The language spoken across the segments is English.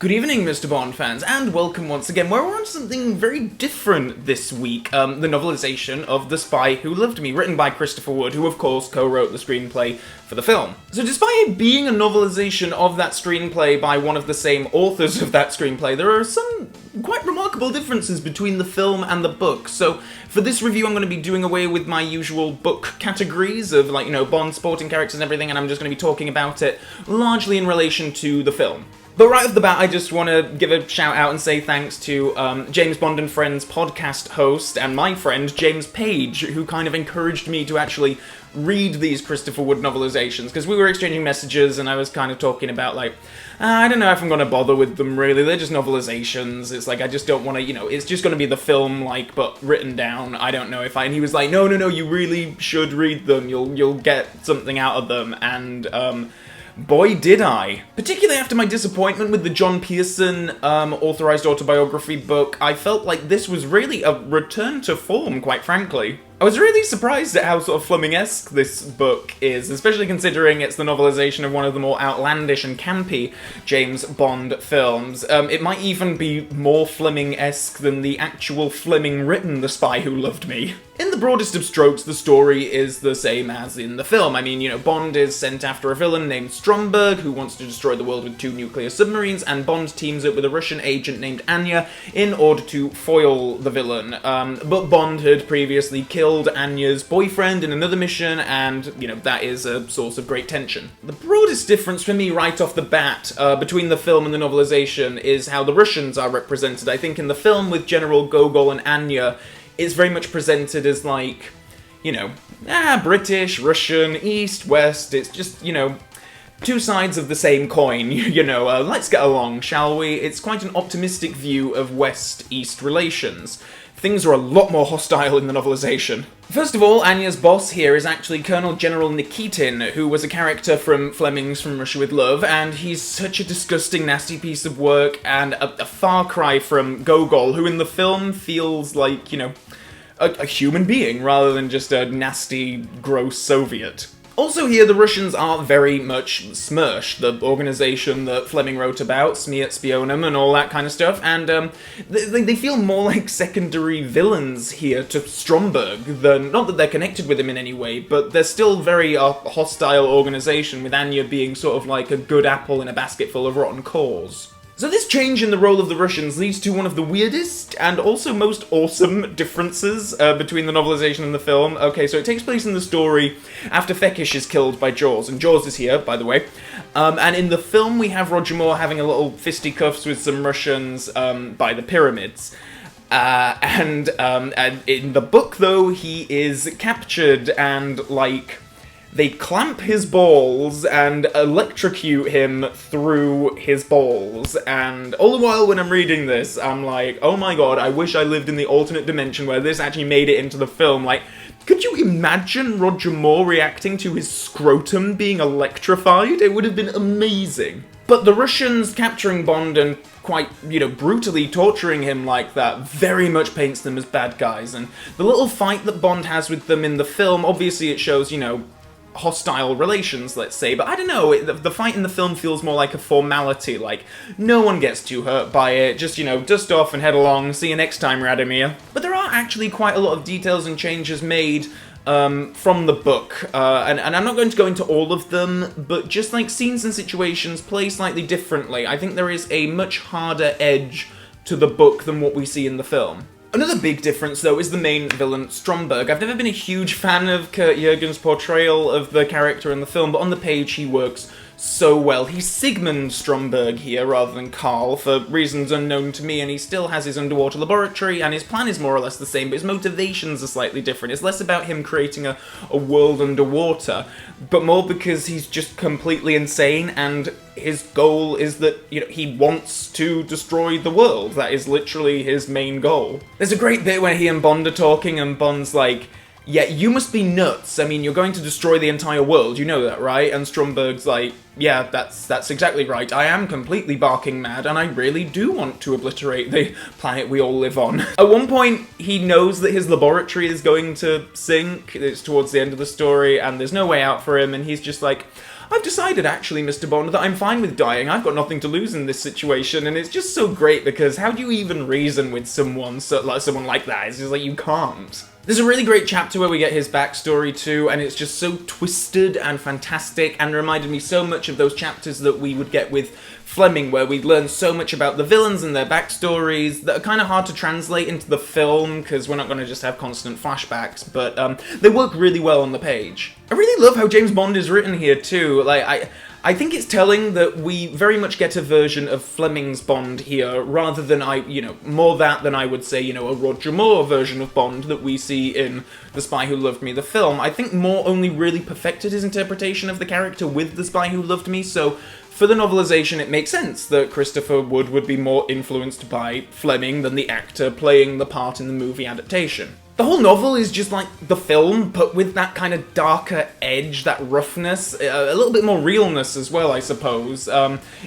Good evening, Mr. Bond fans, and welcome once again, where we're on something very different this week, the novelization of The Spy Who Loved Me, written by Christopher Wood, who of course co-wrote the screenplay for the film. So despite it being a novelization of that screenplay by one of the same authors of that screenplay, there are some quite remarkable differences between the film and the book. So for this review, I'm going to be doing away with my usual book categories of, like, Bond, sporting characters and everything, and I'm just going to be talking about it largely in relation to the film. But right off the bat, I just want to give a shout out and say thanks to James Bond and Friends podcast host and my friend James Page, who kind of encouraged me to actually read these Christopher Wood novelizations, because we were exchanging messages and I was kind of talking about, like, I don't know if I'm going to bother with them really, they're just novelizations, it's like I just don't want to, it's just going to be the film, like, but written down, I don't know if and he was like, no, you really should read them, you'll get something out of them, and boy did I. Particularly after my disappointment with the John Pearson authorized autobiography book, I felt like this was really a return to form, quite frankly. I was really surprised at how sort of Fleming-esque this book is, especially considering it's the novelization of one of the more outlandish and campy James Bond films. It might even be more Fleming-esque than the actual Fleming written The Spy Who Loved Me. In the broadest of strokes, the story is the same as in the film. I mean, Bond is sent after a villain named Stromberg, who wants to destroy the world with 2 nuclear submarines, and Bond teams up with a Russian agent named Anya in order to foil the villain. But Bond had previously killed Anya's boyfriend in another mission, and, that is a source of great tension. The broadest difference for me right off the bat between the film and the novelization is how the Russians are represented. I think in the film with General Gogol and Anya, it's very much presented as, like, British, Russian, East, West, it's just, two sides of the same coin, let's get along, shall we? It's quite an optimistic view of West-East relations. Things are a lot more hostile in the novelization. First of all, Anya's boss here is actually Colonel General Nikitin, who was a character from Fleming's From Russia With Love, and he's such a disgusting, nasty piece of work, and a far cry from Gogol, who in the film feels like, a human being, rather than just a nasty, gross Soviet. Also here, the Russians are very much SMERSH, the organization that Fleming wrote about, Smiat Spionum and all that kind of stuff, and they feel more like secondary villains here to Stromberg than, not that they're connected with him in any way, but they're still very hostile organization, with Anya being sort of like a good apple in a basket full of rotten cores. So this change in the role of the Russians leads to one of the weirdest and also most awesome differences between the novelization and the film. Okay, so it takes place in the story after Fekish is killed by Jaws, and Jaws is here, by the way. And in the film we have Roger Moore having a little fisticuffs with some Russians by the pyramids. And in the book, though, he is captured and, like, they clamp his balls and electrocute him through his balls, and all the while when I'm reading this, I'm like, oh my god, I wish I lived in the alternate dimension where this actually made it into the film. Like, could you imagine Roger Moore reacting to his scrotum being electrified? It would have been amazing. But the Russians capturing Bond and quite, brutally torturing him like that very much paints them as bad guys, and the little fight that Bond has with them in the film, obviously it shows, hostile relations, let's say, but I don't know, the fight in the film feels more like a formality, like, no one gets too hurt by it, just, dust off and head along, see you next time, Radomir. But there are actually quite a lot of details and changes made from the book, and I'm not going to go into all of them, but just, like, scenes and situations play slightly differently. I think there is a much harder edge to the book than what we see in the film. Another big difference, though, is the main villain, Stromberg. I've never been a huge fan of Kurt Jürgens' portrayal of the character in the film, but on the page he works so well. He's Sigmund Stromberg here, rather than Carl, for reasons unknown to me, and he still has his underwater laboratory, and his plan is more or less the same, but his motivations are slightly different. It's less about him creating a world underwater, but more because he's just completely insane, and his goal is that, he wants to destroy the world. That is literally his main goal. There's a great bit where he and Bond are talking, and Bond's like, yeah, you must be nuts. I mean, you're going to destroy the entire world, you know that, right? And Stromberg's like, yeah, that's exactly right. I am completely barking mad, and I really do want to obliterate the planet we all live on. At one point, he knows that his laboratory is going to sink. It's towards the end of the story, and there's no way out for him, and he's just like, I've decided actually, Mr. Bond, that I'm fine with dying. I've got nothing to lose in this situation, and it's just so great because how do you even reason with someone like that? It's just like, you can't. There's a really great chapter where we get his backstory too, and it's just so twisted and fantastic, and reminded me so much of those chapters that we would get with Fleming, where we'd learn so much about the villains and their backstories that are kind of hard to translate into the film, because we're not going to just have constant flashbacks, but they work really well on the page. I really love how James Bond is written here too. Like, I think it's telling that we very much get a version of Fleming's Bond here, rather than more that than I would say, a Roger Moore version of Bond that we see in The Spy Who Loved Me, the film. I think Moore only really perfected his interpretation of the character with The Spy Who Loved Me, so for the novelization it makes sense that Christopher would be more influenced by Fleming than the actor playing the part in the movie adaptation. The whole novel is just like the film, but with that kind of darker edge, that roughness, a little bit more realness as well, I suppose,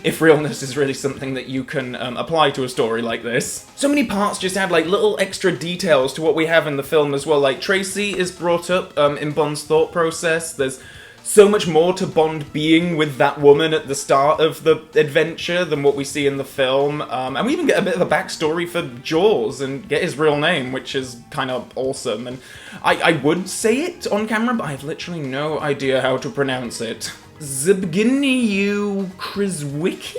if realness is really something that you can apply to a story like this. So many parts just add like little extra details to what we have in the film as well, like Tracy is brought up in Bond's thought process. There's so much more to Bond being with that woman at the start of the adventure than what we see in the film. And we even get a bit of a backstory for Jaws and get his real name, which is kind of awesome. And I would say it on camera, but I have literally no idea how to pronounce it. Zbigniew Krzyzewski?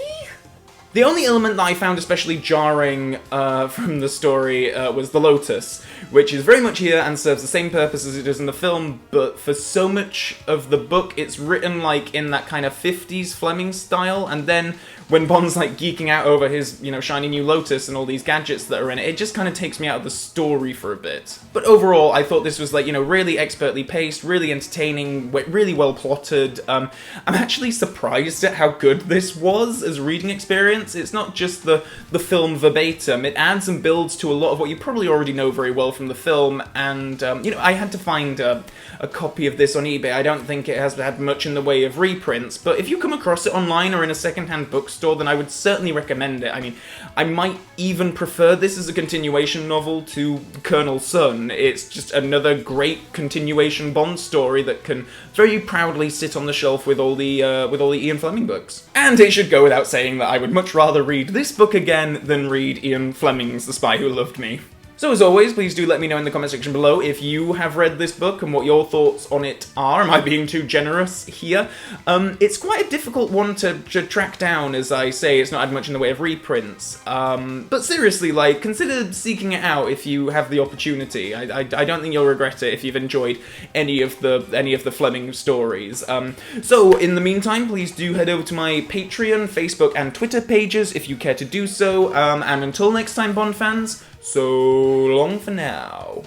The only element that I found especially jarring from the story was the Lotus, which is very much here and serves the same purpose as it does in the film, but for so much of the book it's written like in that kind of 50s Fleming style, and then when Bond's like geeking out over his, shiny new Lotus and all these gadgets that are in it, it just kind of takes me out of the story for a bit. But overall, I thought this was like, really expertly paced, really entertaining, really well plotted. I'm actually surprised at how good this was as a reading experience. It's not just the film verbatim, it adds and builds to a lot of what you probably already know very well from the film, and, I had to find a copy of this on eBay. I don't think it has had much in the way of reprints, but if you come across it online or in a secondhand bookstore, then I would certainly recommend it. I mean, I might even prefer this as a continuation novel to Colonel Sun. It's just another great continuation Bond story that can very proudly sit on the shelf with all the Ian Fleming books. And it should go without saying that I would much rather read this book again than read Ian Fleming's The Spy Who Loved Me. So as always, please do let me know in the comment section below if you have read this book and what your thoughts on it are. Am I being too generous here? It's quite a difficult one to track down, as I say. It's not had much in the way of reprints. But seriously, like, consider seeking it out if you have the opportunity. I don't think you'll regret it if you've enjoyed any of the Fleming stories. So in the meantime, please do head over to my Patreon, Facebook, and Twitter pages if you care to do so. And until next time, Bond fans, so long for now.